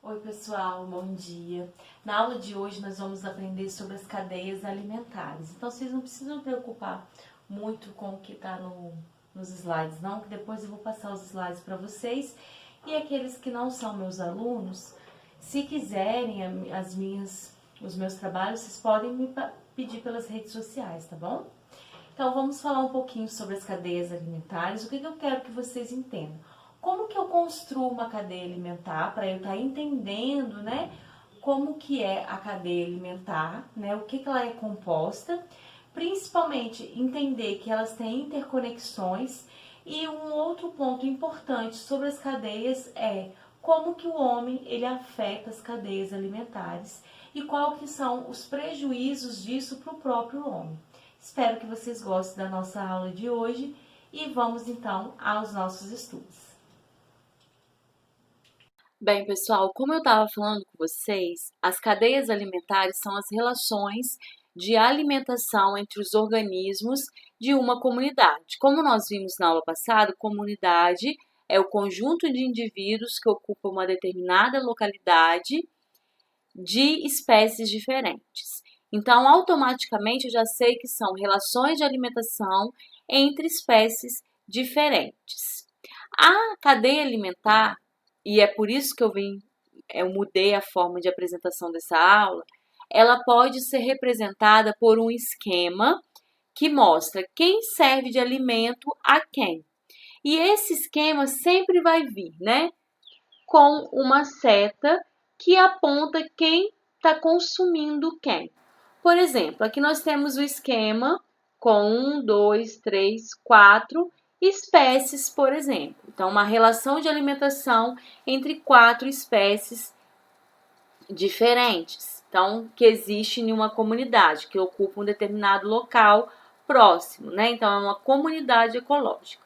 Oi pessoal, bom dia. Na aula de hoje nós vamos aprender sobre as cadeias alimentares. Então vocês não precisam preocupar muito com o que está nos slides não, que depois eu vou passar os slides para vocês. E aqueles que não são meus alunos, se quiserem os meus trabalhos, vocês podem me pedir pelas redes sociais, tá bom? Então vamos falar um pouquinho sobre as cadeias alimentares. O que eu quero que vocês entendam? Como que eu construo uma cadeia alimentar para eu estar entendendo, né, como que é a cadeia alimentar, né, o que ela é composta, principalmente entender que elas têm interconexões. E um outro ponto importante sobre as cadeias é como que o homem ele afeta as cadeias alimentares e qual que são os prejuízos disso para o próprio homem. Espero que vocês gostem da nossa aula de hoje e vamos então aos nossos estudos. Bem, pessoal, como eu estava falando com vocês, as cadeias alimentares são as relações de alimentação entre os organismos de uma comunidade. Como nós vimos na aula passada, comunidade é o conjunto de indivíduos que ocupam uma determinada localidade de espécies diferentes. Então, automaticamente, eu já sei que são relações de alimentação entre espécies diferentes. A cadeia alimentar, e é por isso que eu mudei a forma de apresentação dessa aula, ela pode ser representada por um esquema que mostra quem serve de alimento a quem. E esse esquema sempre vai vir, né, com uma seta que aponta quem está consumindo quem. Por exemplo, aqui nós temos o esquema com 1, 2, 3, 4 espécies, por exemplo. Então, uma relação de alimentação entre 4 espécies diferentes. Então, que existe em uma comunidade, que ocupa um determinado local próximo, né? Então, é uma comunidade ecológica.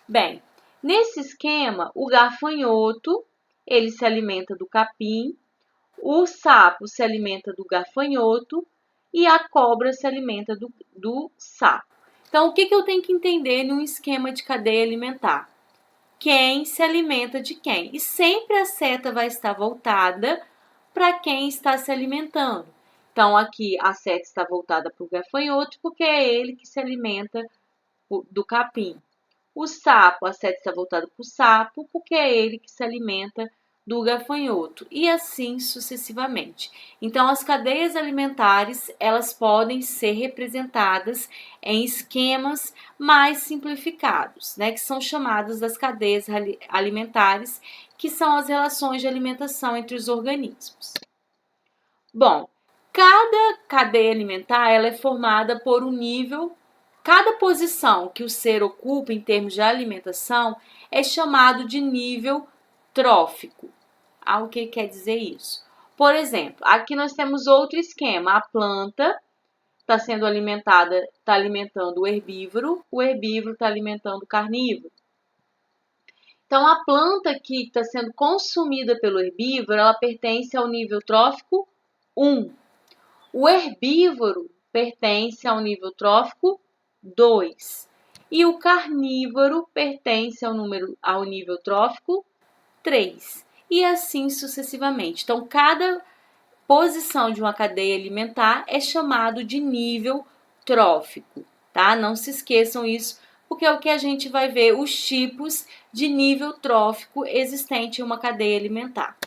Bem, nesse esquema, o gafanhoto, ele se alimenta do capim, o sapo se alimenta do gafanhoto e a cobra se alimenta do sapo. Então, o que eu tenho que entender num esquema de cadeia alimentar? Quem se alimenta de quem? E sempre a seta vai estar voltada para quem está se alimentando. Então, aqui a seta está voltada para o gafanhoto, porque é ele que se alimenta do capim. O sapo, a seta está voltada para o sapo, porque é ele que se alimenta do gafanhoto, e assim sucessivamente. Então, as cadeias alimentares, elas podem ser representadas em esquemas mais simplificados, né, que são chamadas das cadeias alimentares, que são as relações de alimentação entre os organismos. Bom, cada cadeia alimentar, ela é formada por um nível. Cada posição que o ser ocupa em termos de alimentação é chamado de nível trófico. O que quer dizer isso? Por exemplo, aqui nós temos outro esquema. A planta está sendo alimentada, está alimentando o herbívoro está alimentando o carnívoro. Então, a planta que está sendo consumida pelo herbívoro, ela pertence ao nível trófico 1. O herbívoro pertence ao nível trófico 2. E o carnívoro pertence ao nível trófico 3. E assim sucessivamente. Então, cada posição de uma cadeia alimentar é chamado de nível trófico, tá? Não se esqueçam isso, porque é o que a gente vai ver os tipos de nível trófico existente em uma cadeia alimentar.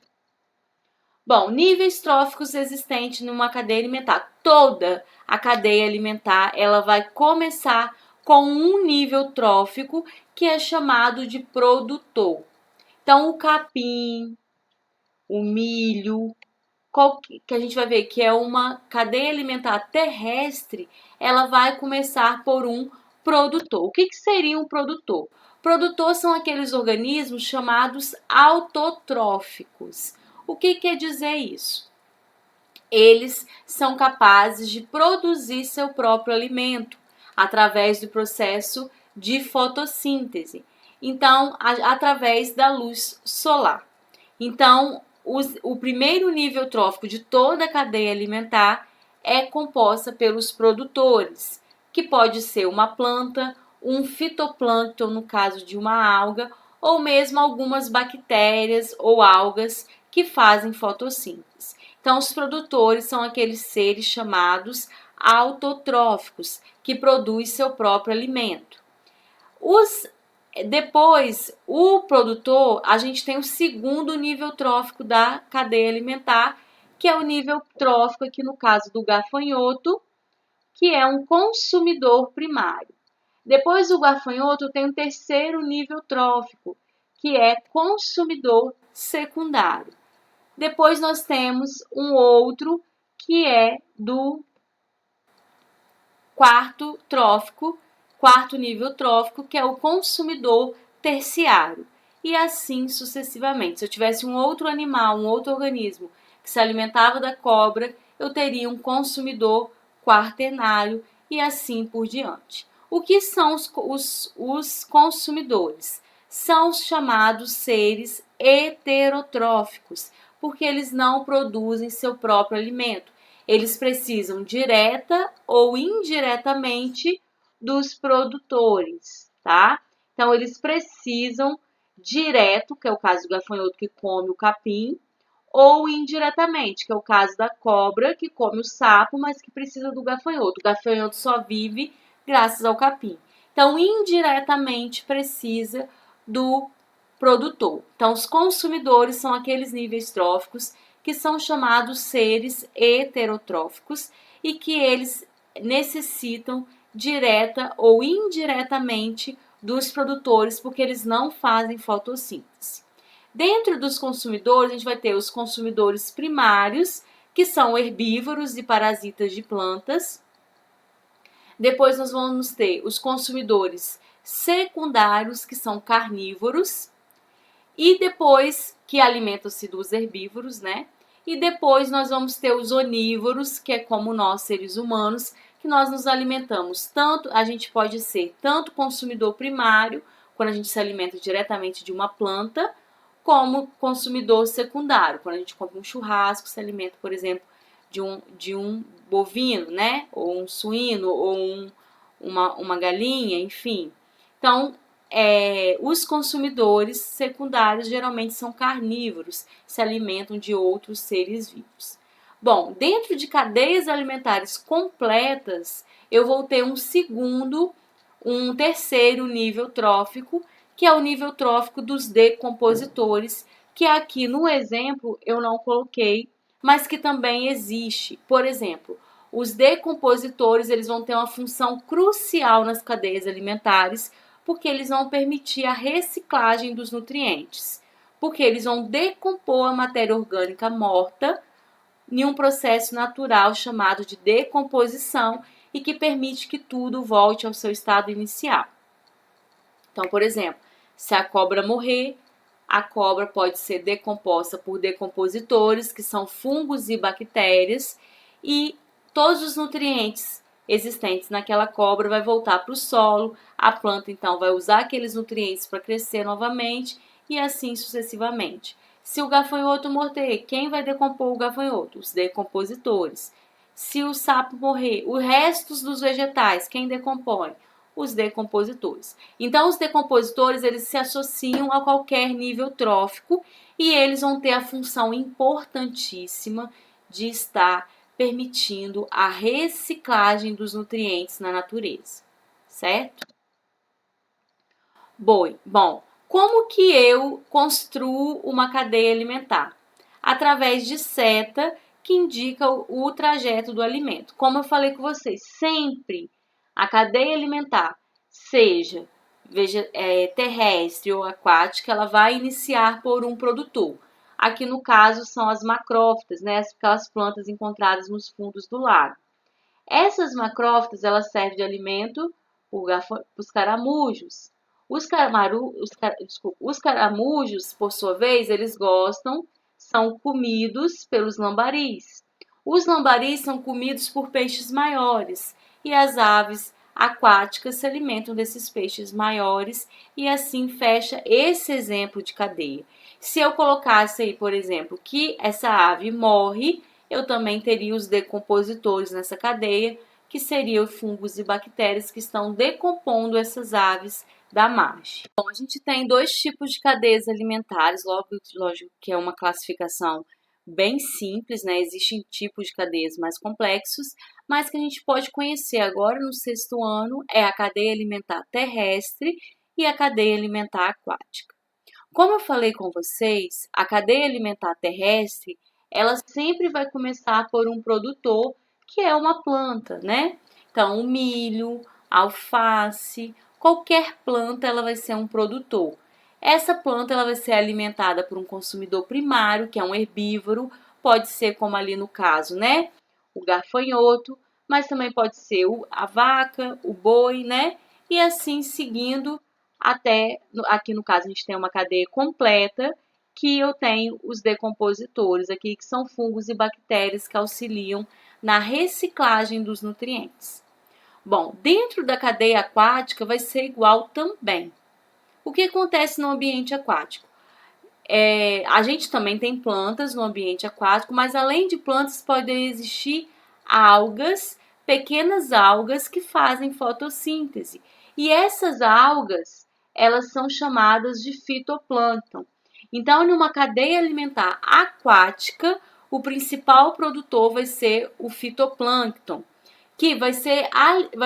Bom, níveis tróficos existentes numa cadeia alimentar. Toda a cadeia alimentar, ela vai começar com um nível trófico que é chamado de produtor. Então, o capim, o milho, que a gente vai ver que é uma cadeia alimentar terrestre, ela vai começar por um produtor. O que seria um produtor? Produtor são aqueles organismos chamados autotróficos. O que quer dizer isso? Eles são capazes de produzir seu próprio alimento através do processo de fotossíntese. Então, através da luz solar. Então, o primeiro nível trófico de toda a cadeia alimentar é composta pelos produtores, que pode ser uma planta, um fitoplâncton, no caso de uma alga, ou mesmo algumas bactérias ou algas que fazem fotossíntese. Então, os produtores são aqueles seres chamados autotróficos, que produzem seu próprio alimento. Depois, o produtor, a gente tem o segundo nível trófico da cadeia alimentar, que é o nível trófico, aqui no caso do gafanhoto, que é um consumidor primário. Depois do gafanhoto, tem um terceiro nível trófico, que é consumidor secundário. Depois nós temos um outro que é do quarto nível trófico, que é o consumidor terciário. E assim sucessivamente. Se eu tivesse um outro animal, um outro organismo que se alimentava da cobra, eu teria um consumidor quaternário e assim por diante. O que são os consumidores? São os chamados seres heterotróficos, porque eles não produzem seu próprio alimento. Eles precisam direta ou indiretamente dos produtores, tá? Então, eles precisam direto, que é o caso do gafanhoto que come o capim, ou indiretamente, que é o caso da cobra que come o sapo, mas que precisa do gafanhoto. O gafanhoto só vive graças ao capim. Então, indiretamente precisa do produtor. Então, os consumidores são aqueles níveis tróficos que são chamados seres heterotróficos e que eles necessitam direta ou indiretamente dos produtores, porque eles não fazem fotossíntese. Dentro dos consumidores, a gente vai ter os consumidores primários, que são herbívoros e parasitas de plantas. Depois nós vamos ter os consumidores secundários, que são carnívoros. E depois, que alimentam-se dos herbívoros, né? E depois nós vamos ter os onívoros, que é como nós, seres humanos, que nós nos alimentamos tanto, a gente pode ser tanto consumidor primário, quando a gente se alimenta diretamente de uma planta, como consumidor secundário, quando a gente compra um churrasco, se alimenta, por exemplo, de um bovino, né? Ou um suíno, ou uma galinha, enfim. Então, os consumidores secundários geralmente são carnívoros, se alimentam de outros seres vivos. Bom, dentro de cadeias alimentares completas, eu vou ter um terceiro nível trófico, que é o nível trófico dos decompositores, que aqui no exemplo eu não coloquei, mas que também existe. Por exemplo, os decompositores, eles vão ter uma função crucial nas cadeias alimentares, porque eles vão permitir a reciclagem dos nutrientes, porque eles vão decompor a matéria orgânica morta em um processo natural chamado de decomposição e que permite que tudo volte ao seu estado inicial. Então, por exemplo, se a cobra morrer, a cobra pode ser decomposta por decompositores, que são fungos e bactérias, e todos os nutrientes existentes naquela cobra vai voltar para o solo, a planta então vai usar aqueles nutrientes para crescer novamente e assim sucessivamente. Se o gafanhoto morrer, quem vai decompor o gafanhoto? Os decompositores. Se o sapo morrer, os restos dos vegetais, quem decompõe? Os decompositores. Então, os decompositores, eles se associam a qualquer nível trófico e eles vão ter a função importantíssima de estar permitindo a reciclagem dos nutrientes na natureza, certo? Bom, como que eu construo uma cadeia alimentar? Através de seta que indica o trajeto do alimento. Como eu falei com vocês, sempre a cadeia alimentar, seja terrestre ou aquática, ela vai iniciar por um produtor. Aqui no caso são as macrófitas, né? Aquelas plantas encontradas nos fundos do lago. Essas macrófitas, elas servem de alimento para os caramujos. Os caramujos, por sua vez, eles são comidos pelos lambaris. Os lambaris são comidos por peixes maiores e as aves aquáticas se alimentam desses peixes maiores e assim fecha esse exemplo de cadeia. Se eu colocasse aí, por exemplo, que essa ave morre, eu também teria os decompositores nessa cadeia, que seriam fungos e bactérias que estão decompondo essas aves da MAGE. Bom, a gente tem dois tipos de cadeias alimentares, lógico que é uma classificação bem simples, né? Existem tipos de cadeias mais complexos, mas que a gente pode conhecer agora no 6º ano é a cadeia alimentar terrestre e a cadeia alimentar aquática. Como eu falei com vocês, a cadeia alimentar terrestre, ela sempre vai começar por um produtor que é uma planta, né? Então, o milho, a alface, qualquer planta ela vai ser um produtor. Essa planta ela vai ser alimentada por um consumidor primário, que é um herbívoro, pode ser como ali no caso, né? O gafanhoto, mas também pode ser a vaca, o boi, né? E assim seguindo até, aqui no caso a gente tem uma cadeia completa, que eu tenho os decompositores aqui, que são fungos e bactérias que auxiliam na reciclagem dos nutrientes. Bom, dentro da cadeia aquática vai ser igual também. O que acontece no ambiente aquático? A gente também tem plantas no ambiente aquático, mas além de plantas podem existir algas, pequenas algas que fazem fotossíntese. E essas algas, elas são chamadas de fitoplâncton. Então, numa cadeia alimentar aquática, o principal produtor vai ser o fitoplâncton, que vai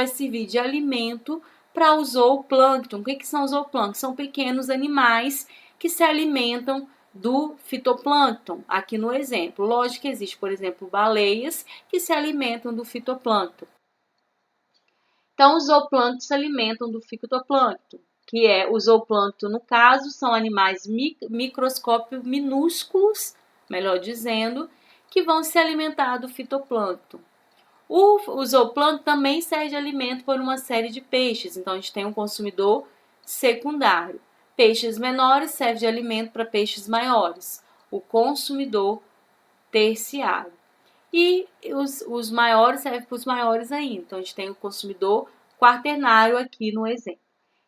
servir de alimento para o zooplâncton. O que são os zooplâncton? São pequenos animais que se alimentam do fitoplâncton, aqui no exemplo. Lógico que existe, por exemplo, baleias que se alimentam do fitoplâncton. Então, os zooplâncton se alimentam do fitoplâncton, que é o zooplâncton, no caso, são animais microscópicos minúsculos, melhor dizendo, que vão se alimentar do fitoplâncton. O zooplâncton também serve de alimento para uma série de peixes, então a gente tem um consumidor secundário. Peixes menores servem de alimento para peixes maiores, o consumidor terciário. E os maiores servem para os maiores ainda. Então, a gente tem o consumidor quaternário aqui no exemplo.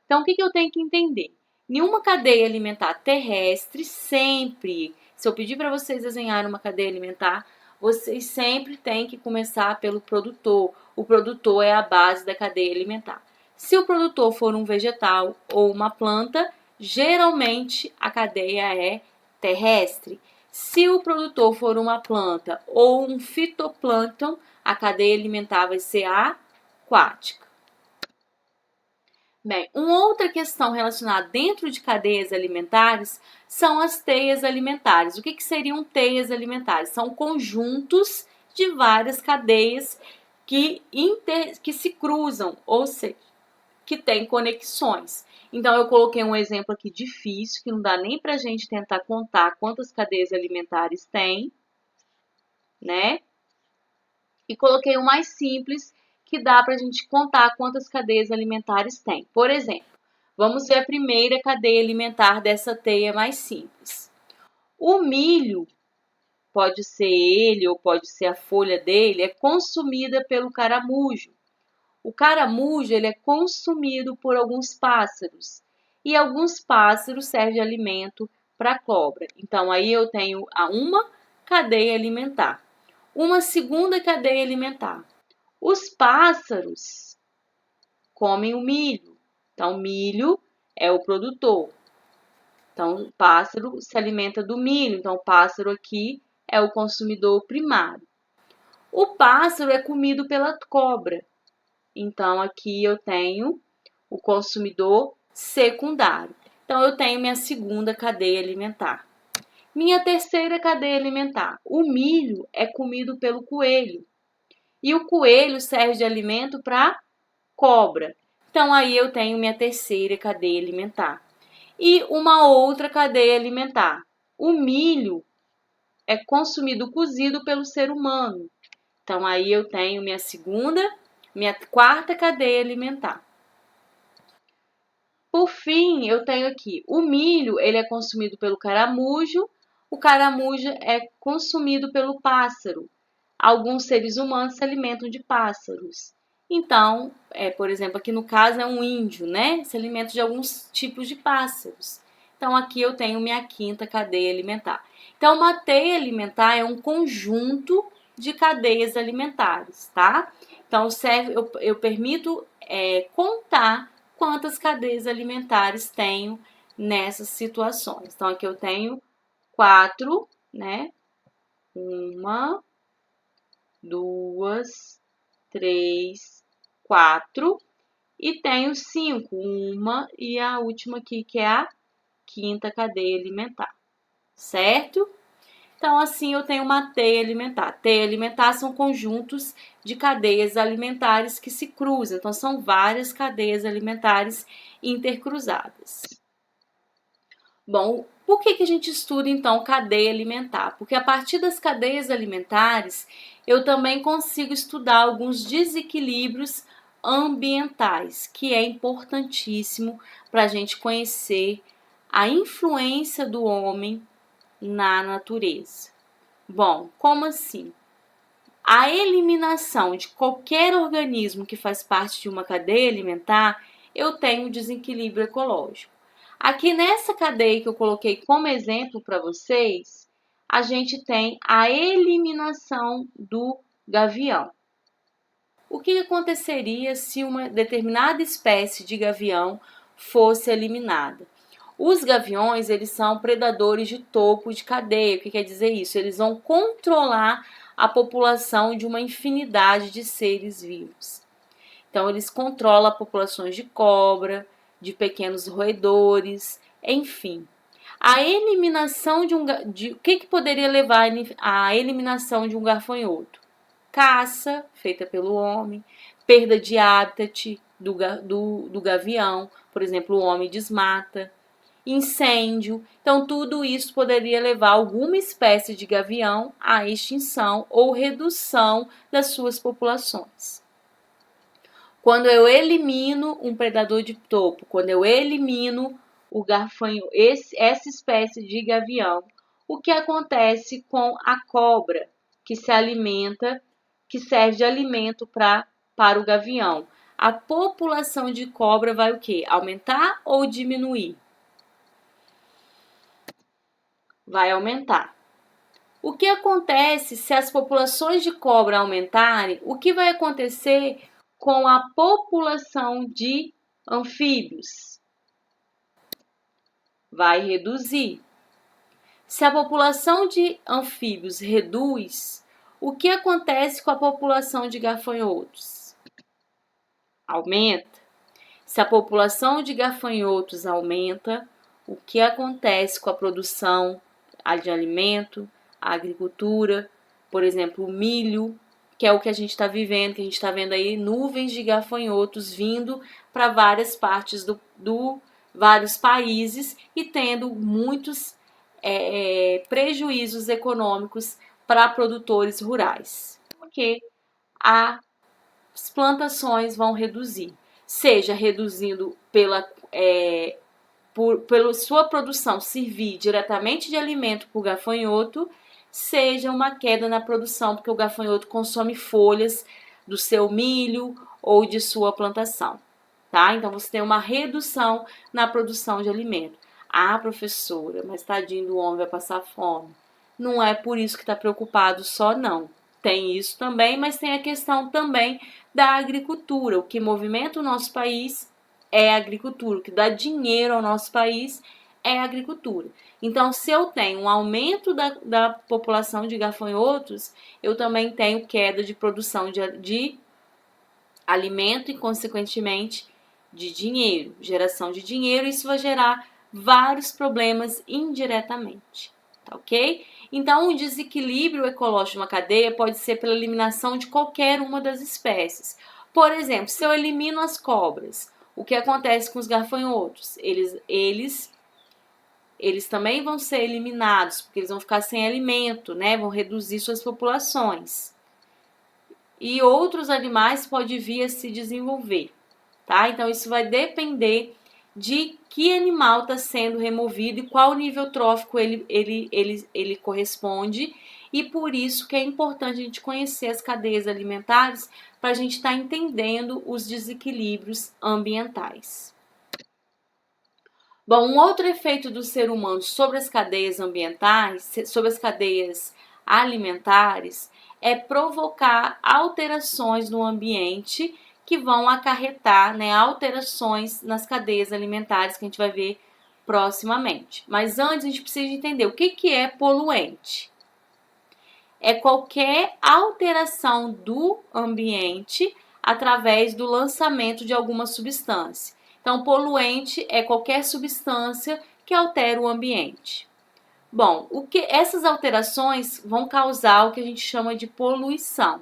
Então, o que eu tenho que entender? Em uma cadeia alimentar terrestre, sempre, se eu pedir para vocês desenharem uma cadeia alimentar, vocês sempre têm que começar pelo produtor. O produtor é a base da cadeia alimentar. Se o produtor for um vegetal ou uma planta, geralmente a cadeia é terrestre. Se o produtor for uma planta ou um fitoplâncton, a cadeia alimentar vai ser aquática. Bem, uma outra questão relacionada dentro de cadeias alimentares são as teias alimentares. O que seriam teias alimentares? São conjuntos de várias cadeias que se cruzam, ou seja, que têm conexões. Então, eu coloquei um exemplo aqui difícil, que não dá nem para a gente tentar contar quantas cadeias alimentares tem, né? E coloquei um mais simples, que dá para a gente contar quantas cadeias alimentares tem. Por exemplo, vamos ver a primeira cadeia alimentar dessa teia mais simples. O milho, pode ser ele ou pode ser a folha dele, é consumida pelo caramujo. O caramujo ele é consumido por alguns pássaros e alguns pássaros servem de alimento para a cobra. Então, aí eu tenho uma cadeia alimentar. Uma segunda cadeia alimentar. Os pássaros comem o milho. Então, milho é o produtor. Então, o pássaro se alimenta do milho. Então, o pássaro aqui é o consumidor primário. O pássaro é comido pela cobra. Então, aqui eu tenho o consumidor secundário. Então, eu tenho minha segunda cadeia alimentar. Minha terceira cadeia alimentar. O milho é comido pelo coelho. E o coelho serve de alimento para cobra. Então, aí eu tenho minha terceira cadeia alimentar. E uma outra cadeia alimentar. O milho é consumido cozido pelo ser humano. Então, aí eu tenho minha quarta cadeia alimentar. Por fim, eu tenho aqui o milho, ele é consumido pelo caramujo, o caramujo é consumido pelo pássaro. Alguns seres humanos se alimentam de pássaros. Então, por exemplo, aqui no caso é um índio, né? Se alimenta de alguns tipos de pássaros. Então, aqui eu tenho minha quinta cadeia alimentar. Então, uma teia alimentar é um conjunto de cadeias alimentares, tá? Então, eu permito contar quantas cadeias alimentares tenho nessas situações. Então, aqui eu tenho 4, né? 1, 2, 3, 4. E tenho 5, 1 e a última aqui, que é a quinta cadeia alimentar, certo? Então, assim, eu tenho uma teia alimentar. Teia alimentar são conjuntos de cadeias alimentares que se cruzam. Então, são várias cadeias alimentares intercruzadas. Bom, por que a gente estuda, então, cadeia alimentar? Porque a partir das cadeias alimentares, eu também consigo estudar alguns desequilíbrios ambientais, que é importantíssimo para a gente conhecer a influência do homem na natureza. Bom, como assim? A eliminação de qualquer organismo que faz parte de uma cadeia alimentar, eu tenho desequilíbrio ecológico. Aqui nessa cadeia que eu coloquei como exemplo para vocês, a gente tem a eliminação do gavião. O que aconteceria se uma determinada espécie de gavião fosse eliminada? Os gaviões, eles são predadores de topo de cadeia. O que quer dizer isso? Eles vão controlar a população de uma infinidade de seres vivos. Então, eles controlam populações de cobra, de pequenos roedores, enfim. A eliminação o que poderia levar à eliminação de um gafanhoto? Caça, feita pelo homem, perda de hábitat do gavião, por exemplo, o homem desmata, incêndio. Então, tudo isso poderia levar alguma espécie de gavião à extinção ou redução das suas populações. Quando eu elimino um predador de topo, quando eu elimino o gafanhoto, essa espécie de gavião, o que acontece com a cobra que se alimenta, que serve de alimento para o gavião? A população de cobra vai o quê? Aumentar ou diminuir? Vai aumentar. O que acontece se as populações de cobra aumentarem? O que vai acontecer com a população de anfíbios? Vai reduzir. Se a população de anfíbios reduz, o que acontece com a população de gafanhotos? Aumenta. Se a população de gafanhotos aumenta, o que acontece com a produção de alimento, a agricultura, por exemplo, o milho, que é o que a gente está vivendo, que a gente está vendo aí nuvens de gafanhotos vindo para várias partes vários países e tendo muitos prejuízos econômicos para produtores rurais, porque as plantações vão reduzir, seja reduzindo pela sua produção servir diretamente de alimento para o gafanhoto, seja uma queda na produção, porque o gafanhoto consome folhas do seu milho ou de sua plantação, tá? Então, você tem uma redução na produção de alimento. Ah, professora, mas tadinho do homem vai passar fome. Não é por isso que está preocupado só, não. Tem isso também, mas tem a questão também da agricultura. O que movimenta o nosso país é a agricultura. O que dá dinheiro ao nosso país é a agricultura. Então, se eu tenho um aumento da população de gafanhotos, eu também tenho queda de produção de alimento e, consequentemente, de dinheiro, geração de dinheiro. Isso vai gerar vários problemas indiretamente, tá ok? Então, um desequilíbrio ecológico de uma cadeia pode ser pela eliminação de qualquer uma das espécies. Por exemplo, se eu elimino as cobras, o que acontece com os gafanhotos? Eles também vão ser eliminados, porque eles vão ficar sem alimento, né? Vão reduzir suas populações. E outros animais podem vir a se desenvolver, tá? Então, isso vai depender de que animal está sendo removido e qual nível trófico ele corresponde. E por isso que é importante a gente conhecer as cadeias alimentares para a gente estar entendendo os desequilíbrios ambientais. Bom, um outro efeito do ser humano sobre as cadeias ambientais, sobre as cadeias alimentares, é provocar alterações no ambiente que vão acarretar, né, alterações nas cadeias alimentares que a gente vai ver proximamente. Mas antes a gente precisa entender o que é poluente. É qualquer alteração do ambiente através do lançamento de alguma substância. Então, poluente é qualquer substância que altera o ambiente. Bom, essas alterações vão causar o que a gente chama de poluição.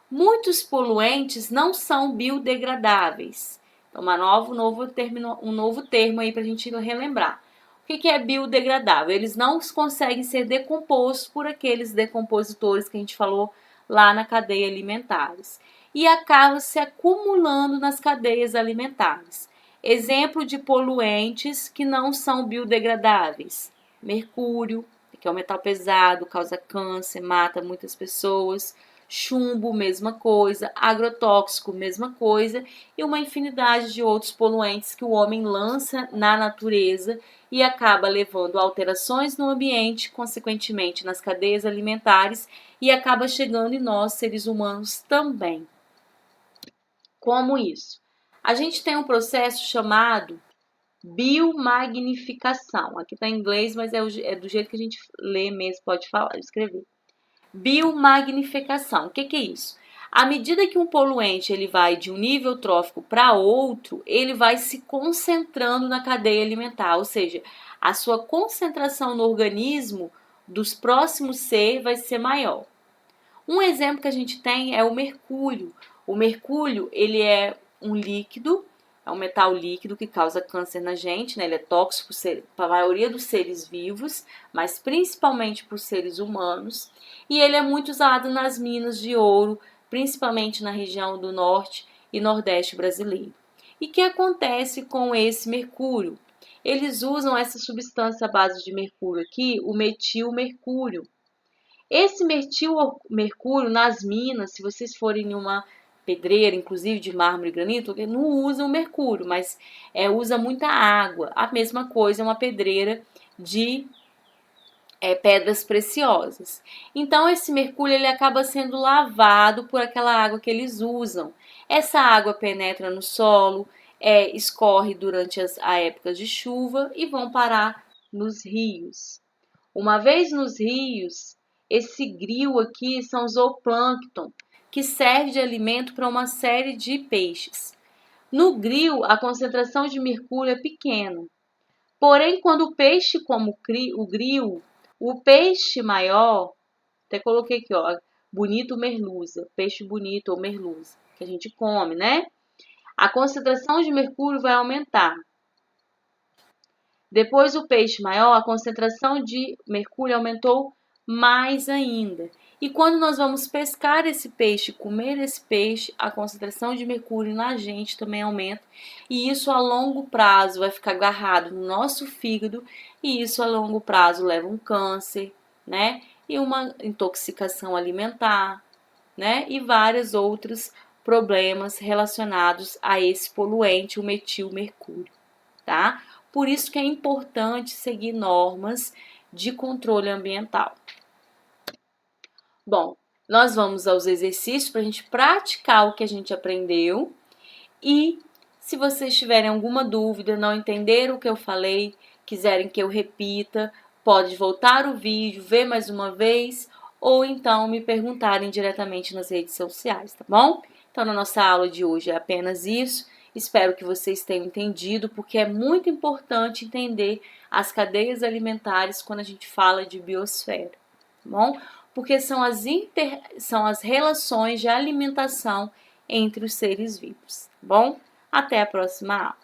Muitos poluentes não são biodegradáveis. Então, um novo termo aí para a gente relembrar. O que é biodegradável? Eles não conseguem ser decompostos por aqueles decompositores que a gente falou lá na cadeia alimentares. E acaba se acumulando nas cadeias alimentares. Exemplo de poluentes que não são biodegradáveis. Mercúrio, que é um metal pesado, causa câncer, mata muitas pessoas. Chumbo, mesma coisa. Agrotóxico, mesma coisa. E uma infinidade de outros poluentes que o homem lança na natureza e acaba levando alterações no ambiente, consequentemente nas cadeias alimentares, e acaba chegando em nós, seres humanos, também. Como isso? A gente tem um processo chamado biomagnificação. Aqui está em inglês, mas é do jeito que a gente lê mesmo, pode falar, escrever. Biomagnificação. O que é isso? À medida que um poluente ele vai de um nível trófico para outro, ele vai se concentrando na cadeia alimentar, ou seja, a sua concentração no organismo dos próximos C vai ser maior. Um exemplo que a gente tem é o mercúrio. O mercúrio, ele é um líquido, é um metal líquido que causa câncer na gente, né? Ele é tóxico para a maioria dos seres vivos, mas principalmente para os seres humanos. E ele é muito usado nas minas de ouro, principalmente na região do norte e nordeste brasileiro. E o que acontece com esse mercúrio? Eles usam essa substância à base de mercúrio aqui, o metilmercúrio. Esse metilmercúrio nas minas, se vocês forem em uma pedreira, inclusive de mármore e granito, não usa o mercúrio, mas usa muita água. A mesma coisa é uma pedreira de pedras preciosas. Então, esse mercúrio ele acaba sendo lavado por aquela água que eles usam. Essa água penetra no solo, escorre durante as épocas de chuva e vão parar nos rios. Uma vez nos rios, esse gril aqui são zooplâncton, que serve de alimento para uma série de peixes. No gril, a concentração de mercúrio é pequena. Porém, quando o peixe come o gril, o peixe maior, até coloquei aqui, ó, bonito merluza, peixe bonito ou merluza, que a gente come, né? A concentração de mercúrio vai aumentar. Depois o peixe maior, a concentração de mercúrio aumentou mais ainda. E quando nós vamos pescar esse peixe, comer esse peixe, a concentração de mercúrio na gente também aumenta. E isso a longo prazo vai ficar agarrado no nosso fígado. E isso a longo prazo leva um câncer, né? E uma intoxicação alimentar, né? E vários outros problemas relacionados a esse poluente, o metilmercúrio, tá? Por isso que é importante seguir normas de controle ambiental. Bom, nós vamos aos exercícios para a gente praticar o que a gente aprendeu. E se vocês tiverem alguma dúvida, não entenderam o que eu falei, quiserem que eu repita, pode voltar o vídeo, ver mais uma vez, ou então me perguntarem diretamente nas redes sociais, tá bom? Então, na nossa aula de hoje é apenas isso. Espero que vocês tenham entendido, porque é muito importante entender as cadeias alimentares quando a gente fala de biosfera, tá bom? Porque são as relações de alimentação entre os seres vivos, tá bom? Até a próxima aula.